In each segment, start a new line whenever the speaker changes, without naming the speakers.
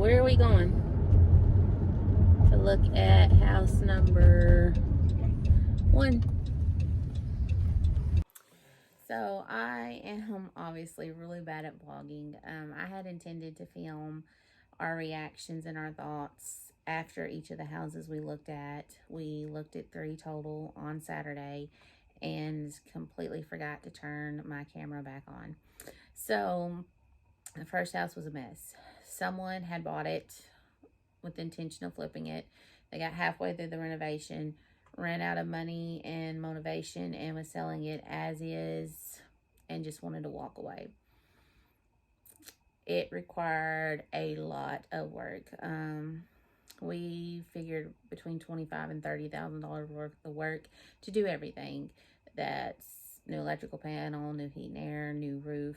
where are we going? To look at house number 1. So I am obviously really bad at vlogging. I had intended to film our reactions and our thoughts after each of the houses we looked at. We looked at 3 total on Saturday and completely forgot to turn my camera back on. So the first house was a mess. Someone had bought it with the intention of flipping it. They got halfway through the renovation, ran out of money and motivation, and was selling it as is and just wanted to walk away. It required a lot of work. We figured between $25,000 and $30,000 worth of work to do everything. That's new electrical panel, new heat and air, new roof,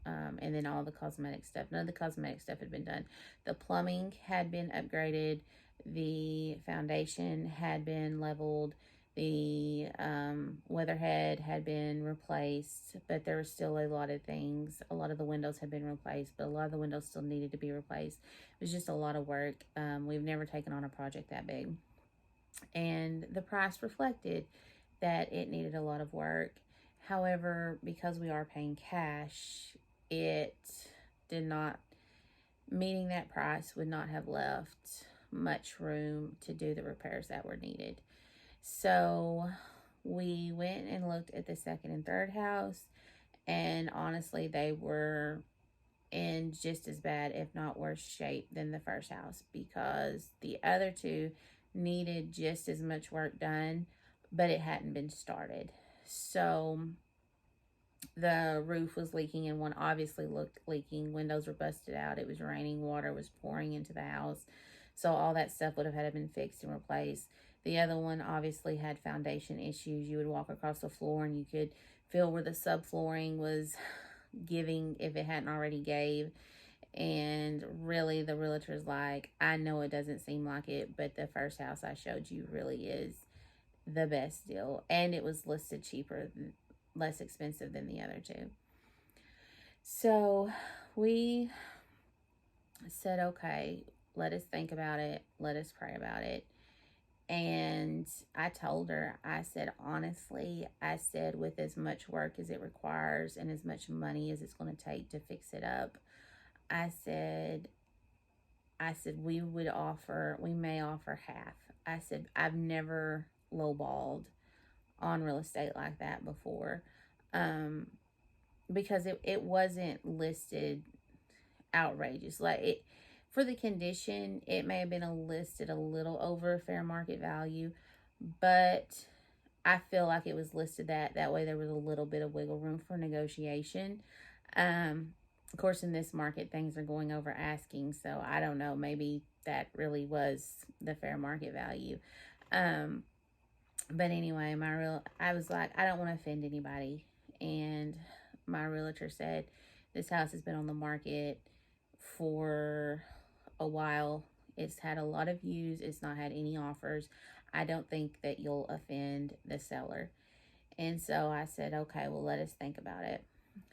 and then all the cosmetic stuff. None of the cosmetic stuff had been done. The plumbing had been upgraded. The foundation had been leveled. The weatherhead had been replaced, but there were still a lot of things. A lot of the windows had been replaced, but a lot of the windows still needed to be replaced. It was just a lot of work. We've never taken on a project that big. And the price reflected that it needed a lot of work. However, because we are paying cash, it did not, meeting that price would not have left much room to do the repairs that were needed. So we went and looked at the second and third house, and honestly, they were in just as bad, if not worse shape than the first house, because the other two needed just as much work done, but it hadn't been started. So the roof was leaking, and one obviously looked leaking. Windows were busted out. It was raining. Water was pouring into the house. So all that stuff would have had to been fixed and replaced. The other one obviously had foundation issues. You would walk across the floor and you could feel where the subflooring was giving if it hadn't already gave. And really, the realtor's like, I know it doesn't seem like it, but the first house I showed you really is the best deal. And it was listed cheaper, less expensive than the other two. So we said, okay, let us think about it. Let us pray about it. And I told her, I said, honestly, I said, with as much work as it requires and as much money as it's going to take to fix it up, I said, we may offer half. I said, I've never lowballed on real estate like that before. Because it wasn't listed outrageous. Like it, for the condition, it may have been listed a little over fair market value, but I feel like it was listed that way there was a little bit of wiggle room for negotiation. Of course, in this market, things are going over asking, so I don't know. Maybe that really was the fair market value. But anyway, I was like, I don't want to offend anybody, and my realtor said, this house has been on the market for a while. It's had a lot of views. It's not had any offers. I don't think that you'll offend the seller. And so I said, okay, well, let us think about it.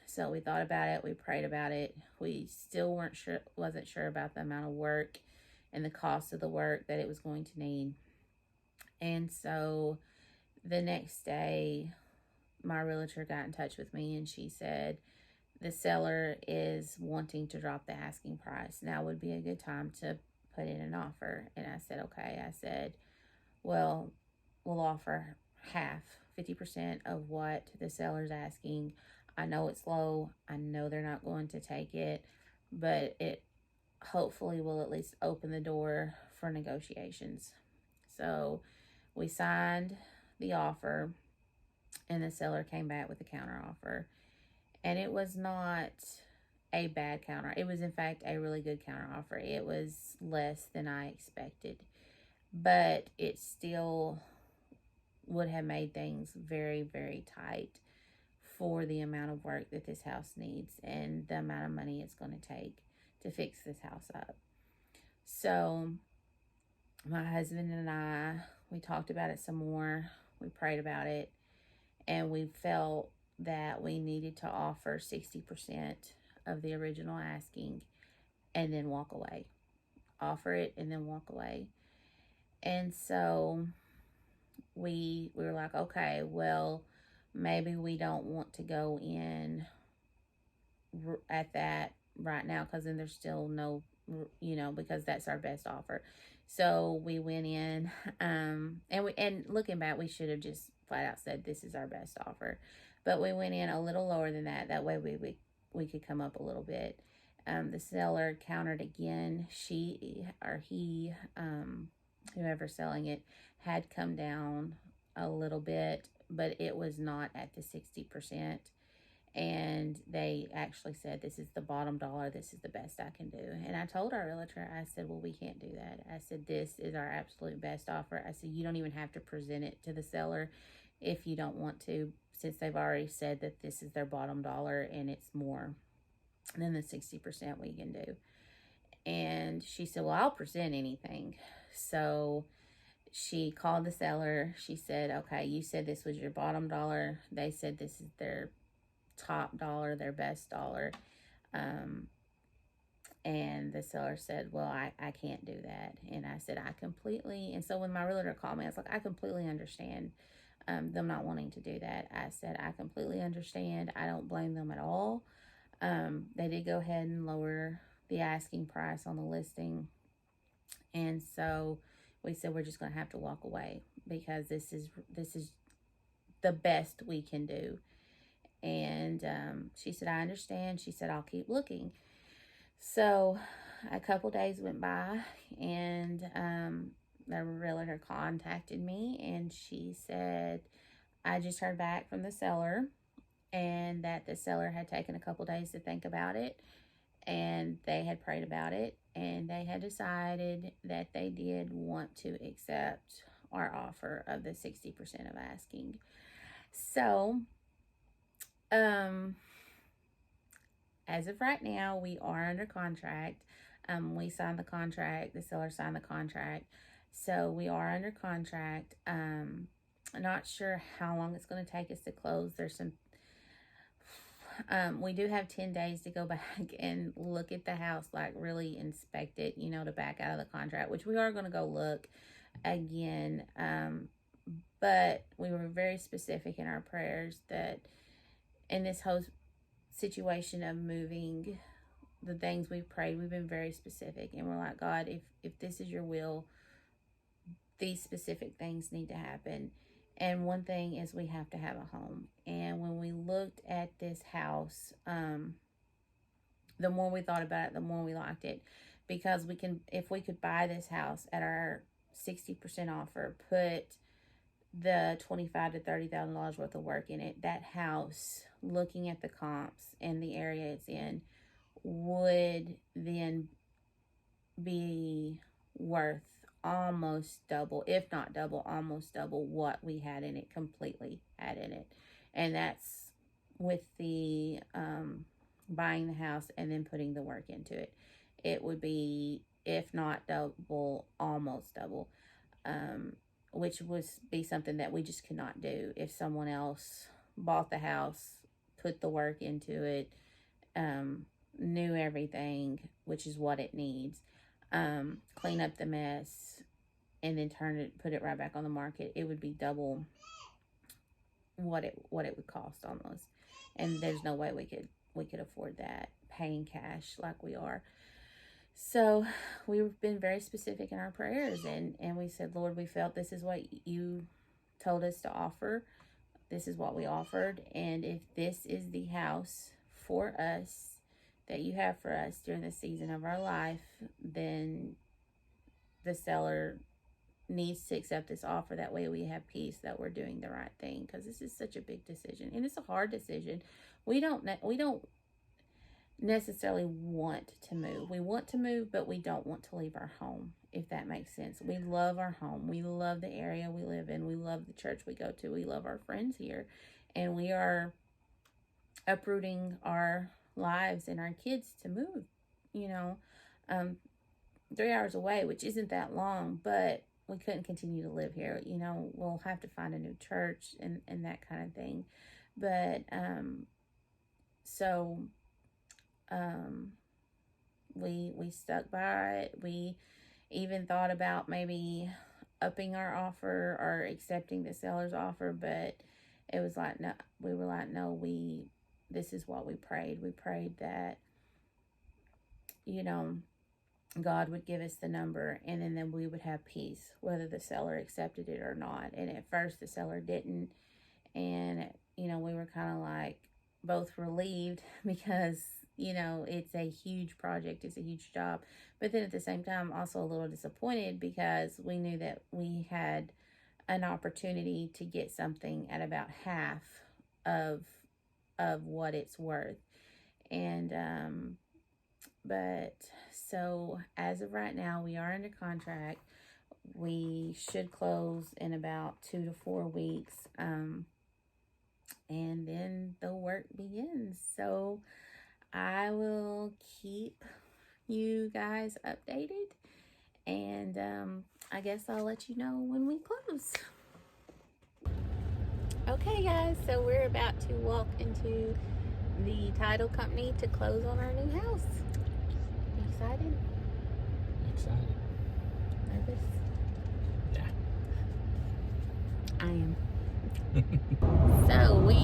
So we thought about it. We prayed about it. We still wasn't sure about the amount of work and the cost of the work that it was going to need. And so the next day, my realtor got in touch with me, and she said, the seller is wanting to drop the asking price. Now would be a good time to put in an offer. And I said, okay. I said, well, we'll offer half, 50% of what the seller's asking. I know it's low. I know they're not going to take it, but it hopefully will at least open the door for negotiations. So we signed the offer, and the seller came back with a counter offer. And it was not a bad counter. It was, in fact, a really good counter offer. It was less than I expected, but it still would have made things very, very tight for the amount of work that this house needs and the amount of money it's going to take to fix this house up. So my husband and I, we talked about it some more. We prayed about it, and we felt that we needed to offer 60% of the original asking and then walk away. offer it and then walk away. And so we were like, okay, well, maybe we don't want to go in at that right now, because then there's still no, because that's our best offer. So we went in, and looking back, we should have just flat out said this is our best offer, but we went in a little lower than that. That way we could come up a little bit. The seller countered again. She or he, whoever's selling it, had come down a little bit, but it was not at the 60%. And they actually said, this is the bottom dollar, this is the best I can do. And I told our realtor, I said, well, we can't do that. I said, this is our absolute best offer. I said, you don't even have to present it to the seller if you don't want to, since they've already said that this is their bottom dollar and it's more than the 60% we can do. And she said, well, I'll present anything. So she called the seller. She said, okay, you said this was your bottom dollar. They said this is their top dollar, their best dollar. And the seller said, well, I can't do that. And I said, and so when my realtor called me, I was like, I completely understand them not wanting to do that. I said, I completely understand. I don't blame them at all. They did go ahead and lower the asking price on the listing. And so we said, we're just going to have to walk away, because this is the best we can do. And she said, I understand. She said, I'll keep looking. So a couple days went by, and the realtor contacted me, and she said, I just heard back from the seller, and that the seller had taken a couple days to think about it, and they had prayed about it, and they had decided that they did want to accept our offer of the 60% of asking. So as of right now, we are under contract. We signed the contract. The seller signed the contract. So we are under contract. Not sure how long it's going to take us to close. There's some, we do have 10 days to go back and look at the house, like really inspect it, to back out of the contract, which we are going to go look again. But we were very specific in our prayers that in this whole situation of moving, the things we've prayed, we've been very specific, and we're like, God, if this is your will, these specific things need to happen. And one thing is we have to have a home. And when we looked at this house, the more we thought about it, the more we liked it, because if we could buy this house at our 60% offer, put the $25,000 to $30,000 worth of work in it, that house, looking at the comps and the area it's in, would then be worth almost double, if not double, almost double what we had in it, completely had in it. And that's with the buying the house and then putting the work into it. It would be, if not double, almost double. Which would be something that we just could not do if someone else bought the house, put the work into it, knew everything, which is what it needs, clean up the mess, and then put it right back on the market. It would be double what it would cost almost. And there's no way we could afford that, paying cash like we are. So we've been very specific in our prayers, and we said, Lord, we felt this is what you told us to offer. This is what we offered. And if this is the house for us that you have for us during the season of our life, then the seller needs to accept this offer. That way we have peace that we're doing the right thing, because this is such a big decision, and it's a hard decision. We don't necessarily want to move. We want to move, but we don't want to leave our home, if that makes sense. We love our home. We love the area we live in. We love the church we go to. We love our friends here. And we are uprooting our lives and our kids to move, 3 hours away, which isn't that long, but we couldn't continue to live here. We'll have to find a new church and that kind of thing. But, we stuck by it. We even thought about maybe upping our offer or accepting the seller's offer, but it was like, no, we were like, no, this is what we prayed. We prayed that, you know, God would give us the number, and then we would have peace, whether the seller accepted it or not. And at first the seller didn't. And, you know, we were kind of like both relieved because, you know, it's a huge project. It's a huge job. But then at the same time, also a little disappointed because we knew that we had an opportunity to get something at about half of what it's worth. And but so as of right now, we are under contract. We should close in about 2 to 4 weeks, and then the work begins. So I will keep you guys updated, and I guess I'll let you know when we close. Okay guys, so we're about to walk into the title company to close on our new house. Excited?
Excited.
Nervous?
Yeah.
I am. So we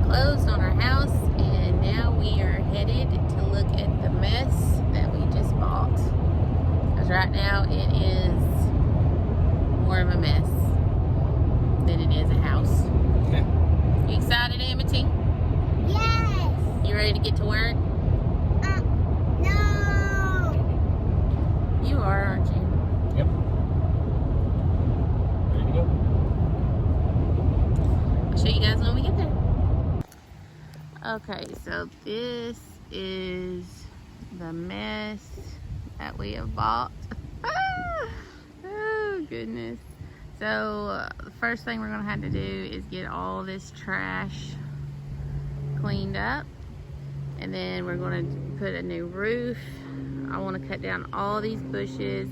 closed on our house, and now we are headed to look at the mess that we just bought. Because right now it is more of a mess than it is a house. You excited, Amity?
Yes.
You ready to get to work?
No.
You are, aren't you?
Yep. Ready to go.
I'll show you guys when we get there. Okay, so this is the mess that we have bought. Oh, goodness. So, the first thing we're going to have to do is get all this trash cleaned up. And then we're going to put a new roof. I want to cut down all these bushes.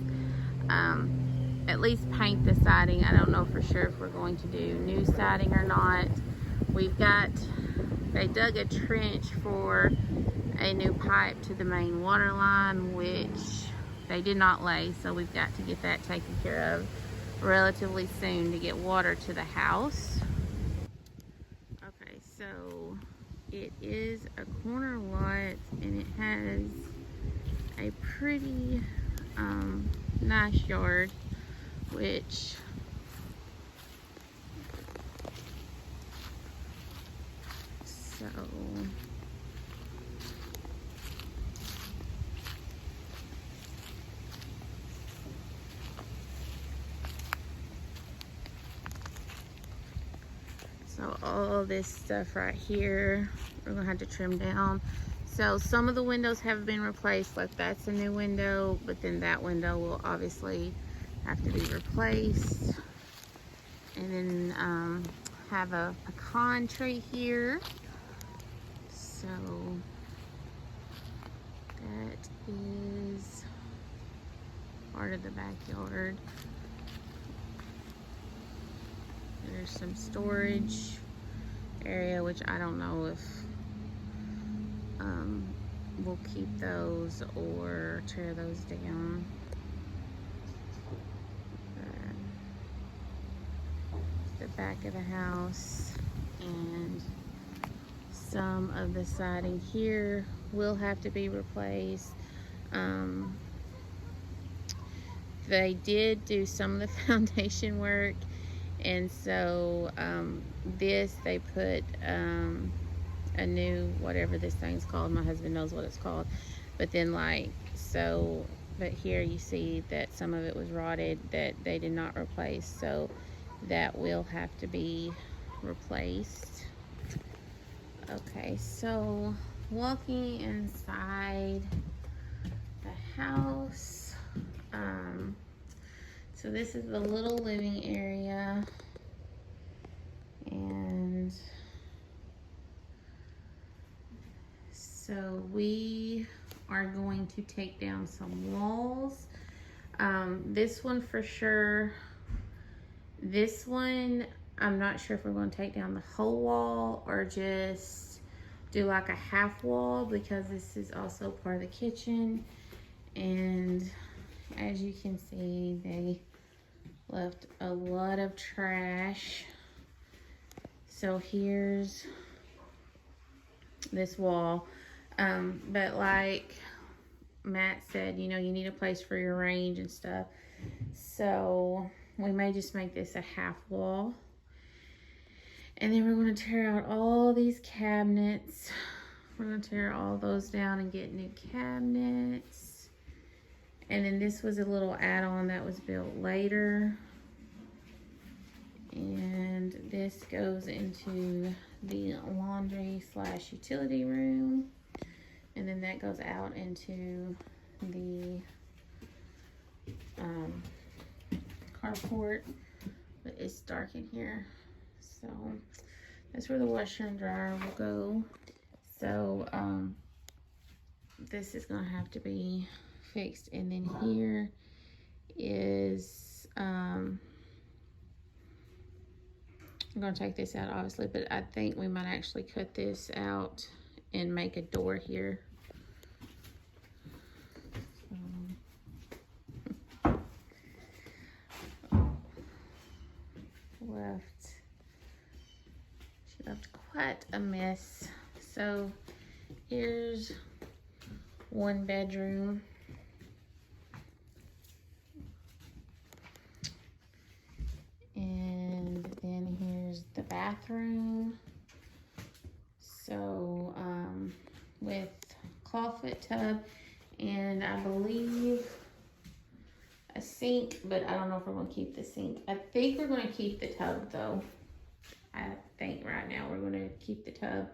At least paint the siding. I don't know for sure if we're going to do new siding or not. They dug a trench for a new pipe to the main water line, which they did not lay. So we've got to get that taken care of relatively soon to get water to the house. Okay, so it is a corner lot, and it has a pretty nice yard, which so all this stuff right here we're gonna have to trim down. So some of the windows have been replaced, like that's a new window, but then that window will obviously have to be replaced. And then have a pecan tree here. So that is part of the backyard. There's some storage area, which I don't know if we'll keep those or tear those down. The back of the house, and some of the siding here will have to be replaced. They did do some of the foundation work, and so they put a new, whatever this thing's called, my husband knows what it's called, but then but here you see that some of it was rotted that they did not replace, so that will have to be replaced. Okay, so walking inside the house, so this is the little living area, and so we are going to take down some walls. This one for sure. This one, I'm not sure if we're going to take down the whole wall or just do like a half wall because this is also part of the kitchen. And as you can see, they left a lot of trash. So here's this wall. But like Matt said, you know, you need a place for your range and stuff. So we may just make this a half wall. And then we're going to tear out all these cabinets. We're going to tear all those down and get new cabinets. And then this was a little add-on that was built later. And this goes into the laundry / utility room. And then that goes out into the carport. But it's dark in here. So that's where the washer and dryer will go. So this is gonna have to be fixed. And then here is I'm gonna take this out obviously, but I think we might actually cut this out and make a door here. She left quite a mess. So here's one bedroom. And then here's the bathroom. So with clawfoot tub and I believe a sink, but I don't know if we're going to keep the sink. I think we're going to keep the tub though. I think right now we're going to keep the tub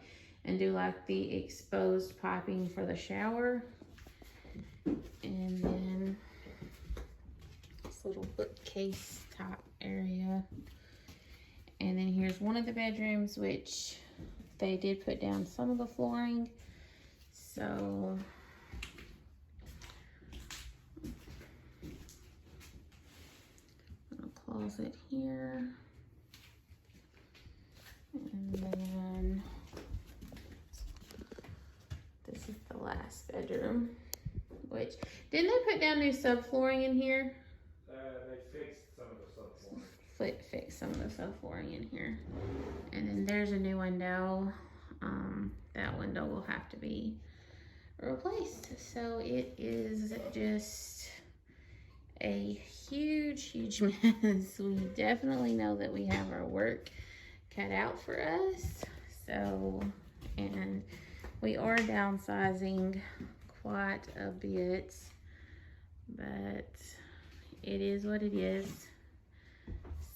and do like the exposed piping for the shower. And then this little bookcase top area. And then here's one of the bedrooms, which they did put down some of the flooring. So a closet here. And then this is the last bedroom, which, didn't they put down new subflooring in here?
They fixed some of the subflooring.
Fixed some of the subflooring in here. And then there's a new window. That window will have to be replaced. So it is just a huge mess. We definitely know that we have our work cut out for us. So, and we are downsizing quite a bit, but it is what it is.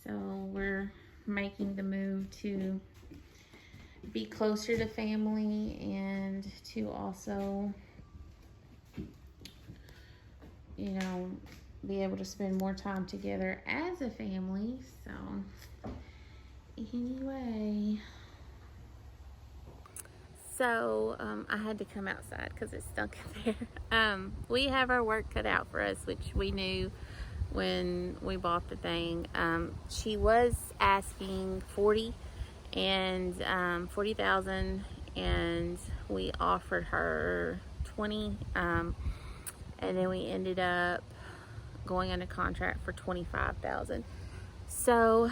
So we're making the move to be closer to family and to also, you know, be able to spend more time together as a family. So anyway, so I had to come outside because it's stunk in there. We have our work cut out for us, which we knew when we bought the thing. She was asking 40 and 40,000, and we offered her 20, and then we ended up going under contract for 25,000. So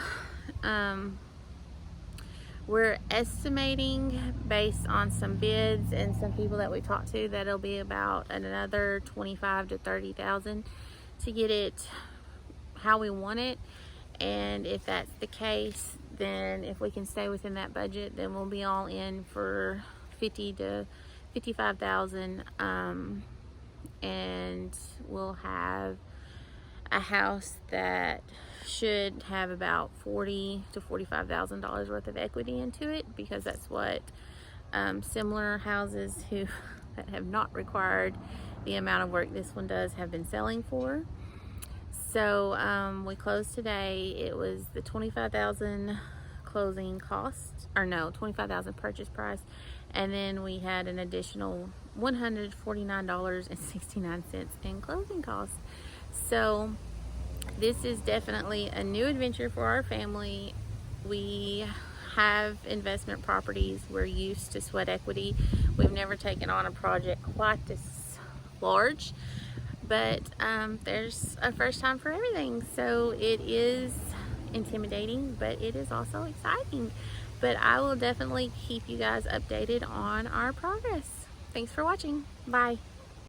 we're estimating, based on some bids and some people that we talked to, that it'll be about another 25 to 30,000 to get it how we want it. And if that's the case, then if we can stay within that budget, then we'll be all in for 50 to 55,000, and we'll have a house that should have about $40,000 to $45,000 worth of equity into it, because that's what similar houses that have not required the amount of work this one does have been selling for. So we closed today. It was the 25,000 closing cost, or no, 25,000 purchase price, and then we had an additional $149.69 in closing costs. So this is definitely a new adventure for our family. We have investment properties. We're used to sweat equity. We've never taken on a project quite this large, but there's a first time for everything. So it is intimidating, but it is also exciting. But I will definitely keep you guys updated on our progress. Thanks for watching. Bye.